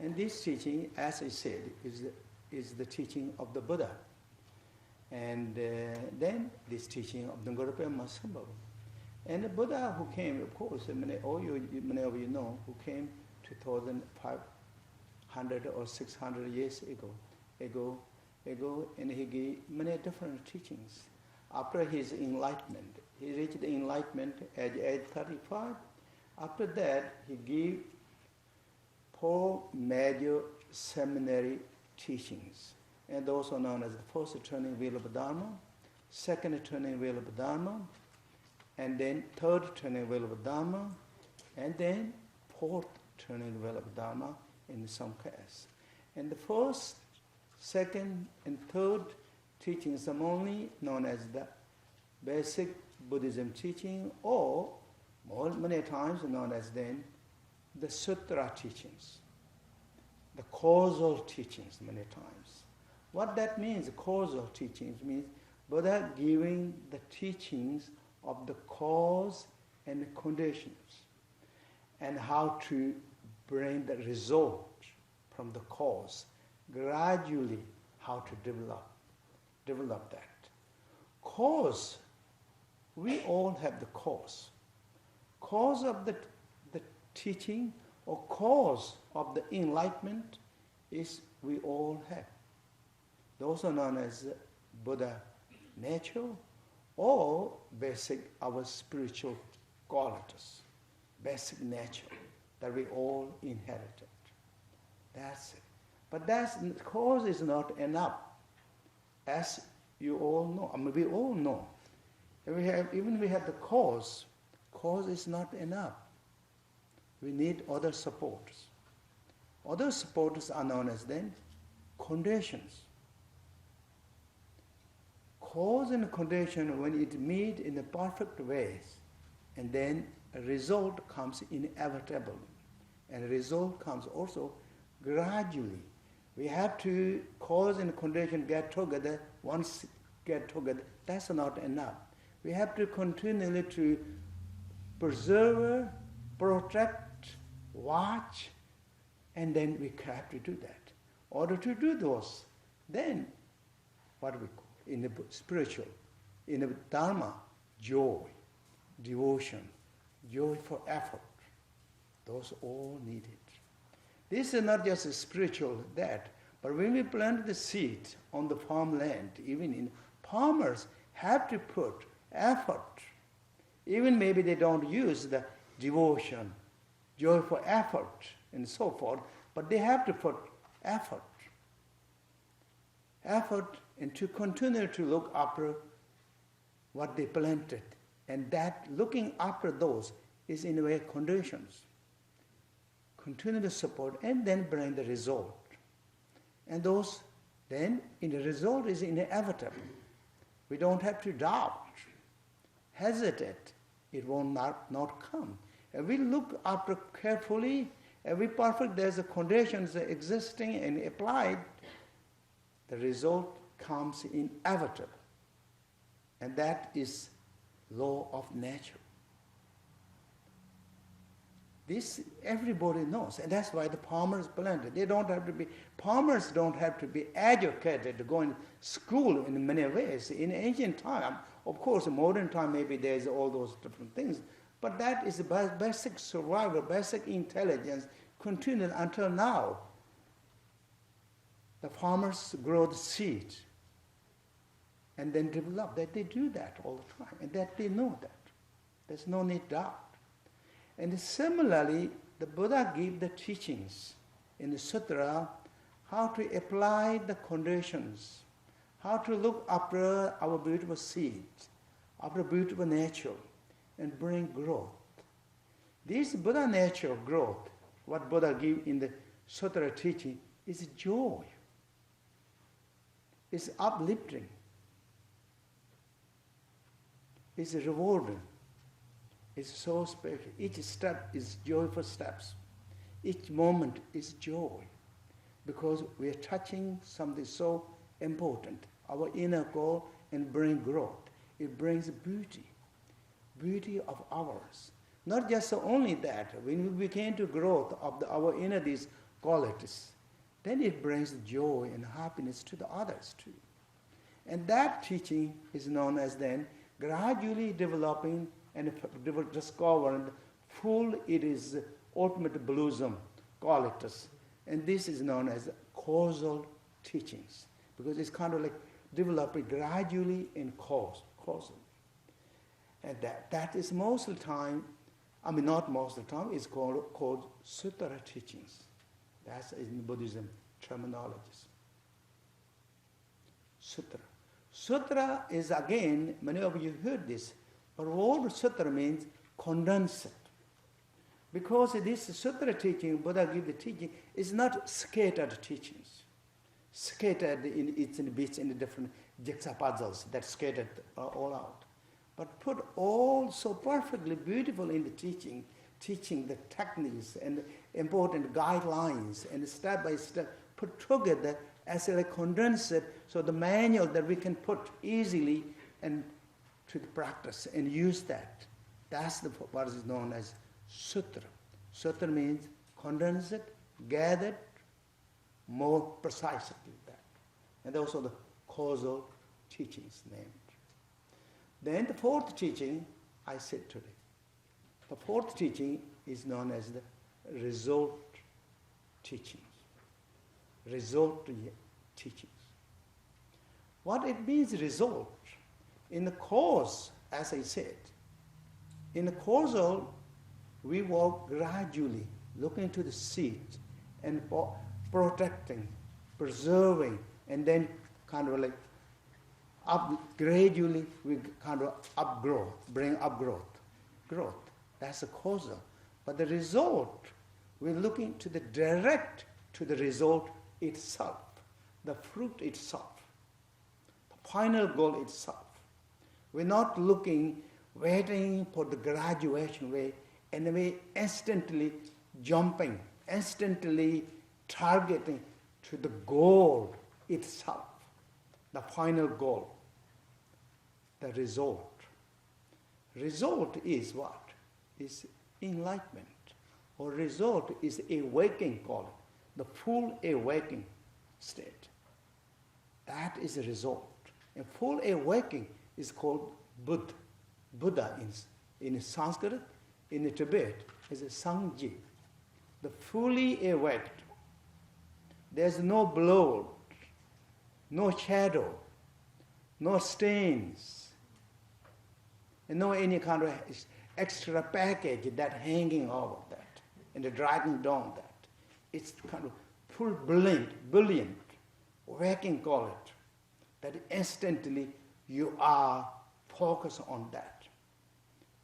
And this teaching, as I said, is the teaching of the Buddha. And then this teaching of the Padmasambhava. And the Buddha who came, of course, many of you know, who came 2,500 or 600 years ago, and he gave many different teachings. After his enlightenment, he reached the enlightenment at age 35. After that, he gave 4 major seminary teachings. And those are known as the first turning wheel of Dharma, second turning wheel of Dharma, and then third turning wheel of Dharma, and then fourth turning wheel of Dharma in some case. And the first, second, and third teachings are only known as the basic Buddhism teaching, or many times known as then the sutra teachings, the causal teachings many times. What that means, causal teachings, means Buddha giving the teachings of the cause and the conditions, and how to bring the result from the cause, gradually how to develop that. Cause, we all have the cause. Cause of the teaching or cause of the enlightenment is we all have. Those are known as Buddha nature or basic, our spiritual qualities, basic nature that we all inherited. That's it. But cause is not enough, as you all know. I mean, we all know. We have the cause is not enough. We need other supports. Other supports are known as then conditions. Cause and condition, when it meet in a perfect ways, and then a result comes inevitably, and a result comes also gradually. We have to cause and condition get together. Once get together, that's not enough. We have to continually to preserve, protect, watch, and then we have to do that. In order to do those, then what we call in the spiritual, in the Dharma, joy, devotion, joy for effort. Those all needed. This is not just a spiritual that, but when we plant the seed on the farmland, even in farmers have to put effort. Even maybe they don't use the devotion, joy for effort, and so forth, but they have to put effort. Effort, and to continue to look after what they planted. And that looking after those is in a way conditions. Continue to support and then bring the result. And those then in the result is inevitable. We don't have to doubt, hesitate. It will not come. If we look after carefully, every perfect, there's a conditions existing and applied, the result comes inevitable. And that is law of nature. This everybody knows, and that's why the farmers planted. Farmers don't have to be educated to go in school in many ways. In ancient time, of course, in modern time maybe there's all those different things, but that is the basic survival, basic intelligence continued until now. The farmers grow the seed and then develop that. They do that all the time, and that they know that. There's no need doubt. And similarly, the Buddha gave the teachings in the sutra how to apply the conditions, how to look after our beautiful seed, after beautiful nature, and bring growth. This Buddha nature of growth, what Buddha gave in the sutra teaching, is joy. It's uplifting. It's rewarding. It's so special. Each step is joyful steps. Each moment is joy. Because we are touching something so important, our inner goal, and bring growth. It brings beauty of ours. Not just only that, when we begin to growth of our inner this qualities, then it brings joy and happiness to the others too. And that teaching is known as then gradually developing and discovering full it is ultimate blossom qualities. And this is known as causal teachings, because it's kind of like developing gradually in causal. And that is most of the time, not most of the time, it's called sutra teachings. That's in Buddhism terminologies. Sutra. Sutra is, again, many of you heard this, but word sutra means condensed. Because this sutra teaching, Buddha gives the teaching, is not scattered teachings. Scattered in bits in the different jigsaw puzzles that scattered all out. But put all so perfectly beautiful in the teaching the techniques and the important guidelines and step by step put together as a condensed, so the manual that we can put easily and to the practice and use that. That's what is known as sutra. Sutra means condensed, gathered, more precisely that. And also the causal teachings named. Then the fourth teaching I said today. The fourth teaching is known as the result teachings. Result teachings. What it means result, in the cause, as I said, in the causal, we walk gradually, looking to the seed and protecting, preserving, and then kind of like gradually we kind of bring up growth. That's the causal. But the result, we're looking to the direct to the result itself, the fruit itself, the final goal itself. We're not looking, waiting for the graduation way, and we instantly jumping, instantly targeting to the goal itself, the final goal, the result. Result is what? Is enlightenment. Or result is awakening, call it, the full awakening state. That is a result. And full awakening is called Buddha. Buddha in Sanskrit, in Tibet, is a Sangji. The fully awakened. There's no blood, no shadow, no stains, and no any kind of extra package that hanging over that and dragging down that. It's kind of full brilliant, waking call it, that instantly you are focused on that.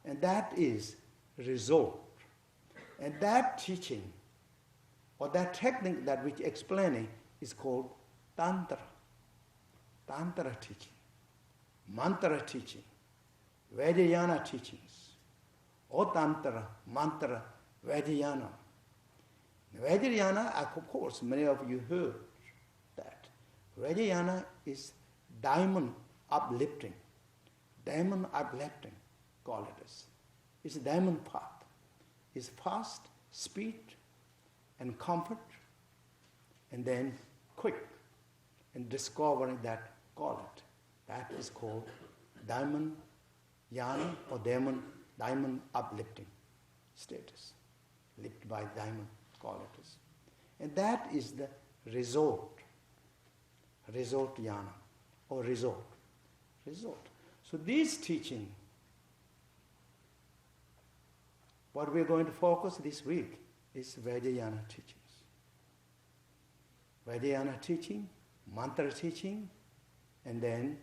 And that is result. And that teaching, or that technique that we're explaining, is called Tantra. Tantra teaching, mantra teaching, Vajrayana teachings, or Tantra, mantra, Vajrayana. Vajrayana, of course, many of you heard that. Vajrayana is diamond uplifting. Diamond uplifting, call it as. It's a diamond path. It's fast, speed, and comfort, and then quick, and discovering that, call it. That is called diamond yana, or diamond uplifting status. Lifted by diamond, call it as. And that is the result yana, or result. So this teaching, what we're going to focus this week is Vajrayana teachings. Vajrayana teaching, mantra teaching, and then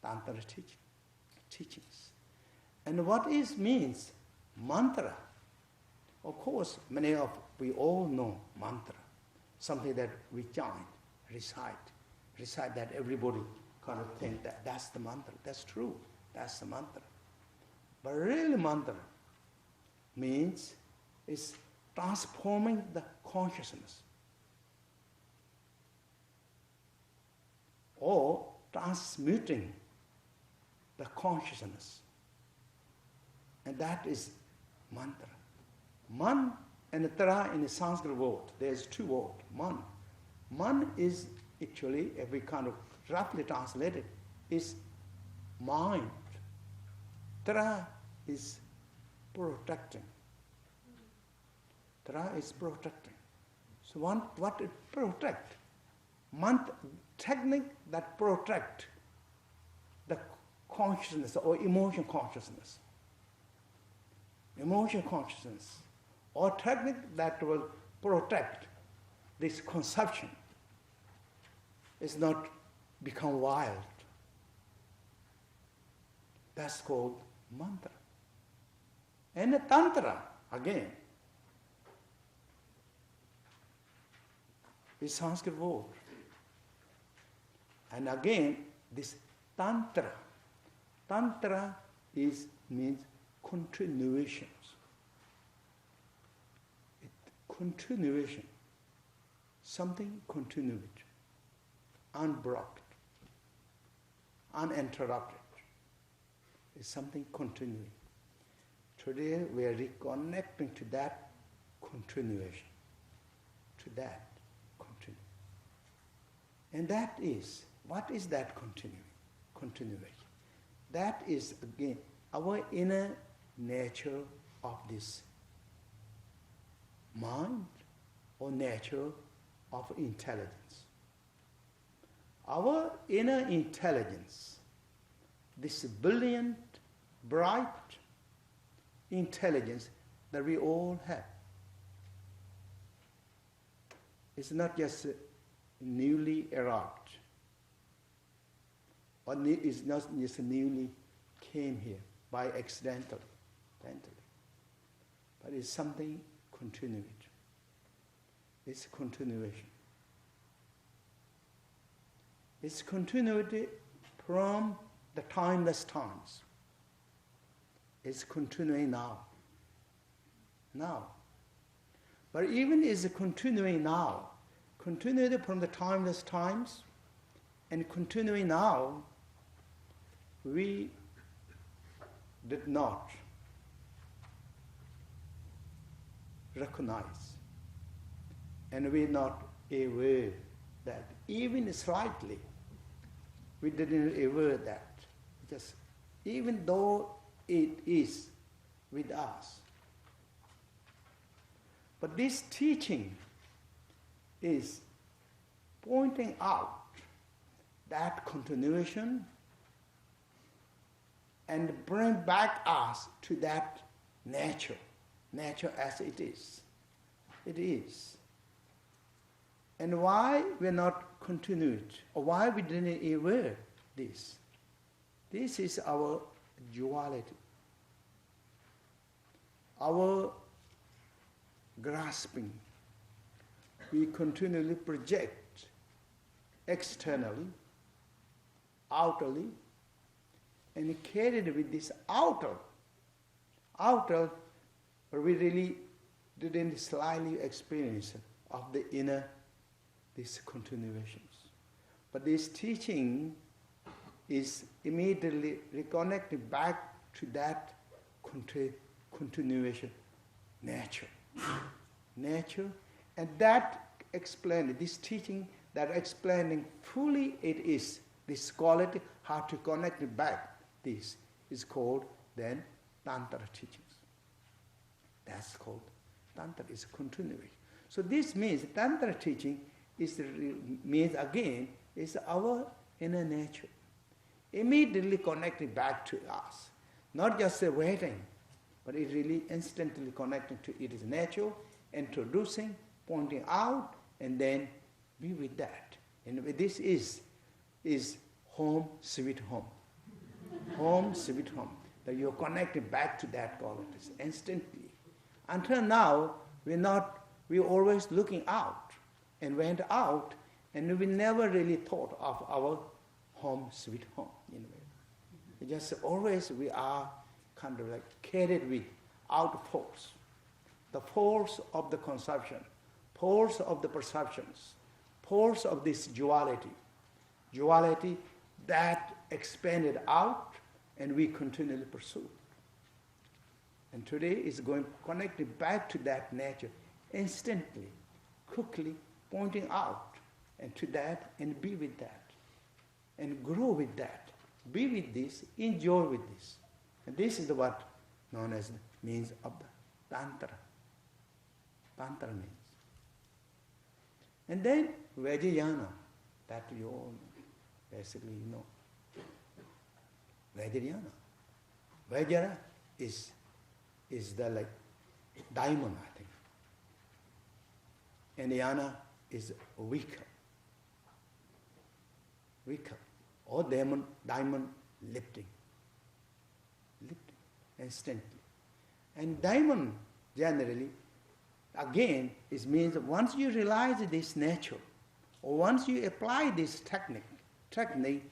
Tantra teachings. And what is means mantra? Of course, we all know mantra, something that we chant, recite that everybody kind of think that that's the mantra. That's true, that's the mantra. But really mantra means is transforming the consciousness, or transmuting the consciousness. And that is mantra. Man And Tara in the Sanskrit word, there's two words, man. Man is actually, if we kind of roughly translate it, is mind. Tara is protecting. Tara is protecting. So what it protect? Technique that protect the consciousness or emotion consciousness. Emotion consciousness. Or technique that will protect this conception. It's not become wild. That's called mantra. And the tantra, again, is Sanskrit word. And again, this tantra. Tantra means continuations. Continuation. Something continued, unbroken, uninterrupted. It's something continuing. Today we are reconnecting to that continuation. To that continuing. And that is, what is that continuation? That is, again, our inner nature of this mind or nature of intelligence. Our inner intelligence, this brilliant, bright intelligence that we all have. It's not just newly arrived, or it's not just newly came here by accidentally, but it's something continued. It's continuation. It's continuity from the timeless times. It's continuing now. Now. But even is continuing now, continuing from the timeless times and continuing now, we did not recognize and we're not aware that even slightly we didn't aware that. Just even though it is with us. But this teaching is pointing out that continuation and bring back us to that nature as it is. It is. And why we're not continued, or why we didn't aware this? This is our duality, our grasping. We continually project externally, outerly, and carried with this outer, but we really didn't slightly experience of the inner, these continuations. But this teaching is immediately reconnected back to that continuation, nature, and that explained, this teaching that explaining fully it is, this quality, how to connect it back, this is called then Tantra teachings. That's called Tantra, is continuing. So this means Tantra teaching means again, is our inner nature. Immediately connected back to us. Not just waiting, but it really instantly connecting to its nature, introducing, pointing out, and then be with that. And this is home, sweet home. Home, sweet home. That you're connected back to that qualities instantly. Until now, we're always looking out and went out, and we never really thought of our home, sweet home, in a way. We just always we are kind of like carried with out force. The force of the conception, force of the perceptions, force of this duality that expanded out and we continually pursue. And today is going connected back to that nature, instantly, quickly pointing out and to that and be with that and grow with that. Be with this, enjoy with this. And this is what known as the means of the Tantra. Tantra means. And then Vajrayana, that you all basically know. Vajrayana. Vajra is the like diamond, I think. And Yana is weaker. Weaker. Or diamond lifting. Lifting instantly. And diamond generally, again, it means once you realize this nature, or once you apply this technique,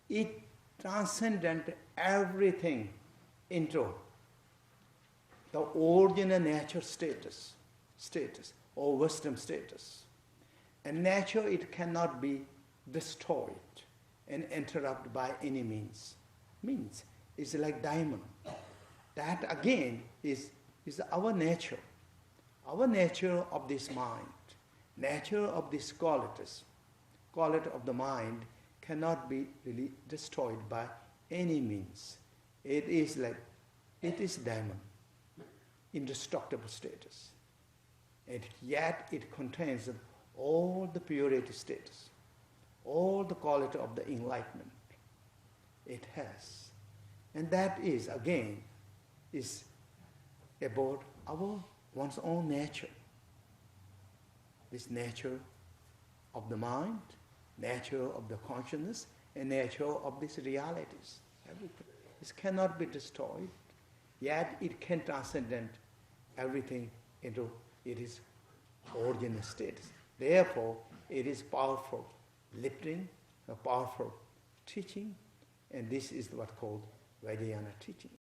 it transcends everything into the original nature status or wisdom status. And nature, it cannot be destroyed and interrupted by any means. Means it's like diamond. That again is our nature. Our nature of this mind, nature of these qualities, quality of the mind cannot be really destroyed by any means. It is diamond, indestructible status. And yet it contains all the purity status, all the quality of the enlightenment it has. And that is, again, is about one's own nature. This nature of the mind, nature of the consciousness, and nature of these realities. Everything. This cannot be destroyed, yet it can transcend everything into its original status. Therefore, it is powerful lifting, a powerful teaching, and this is what called Vajrayana teaching.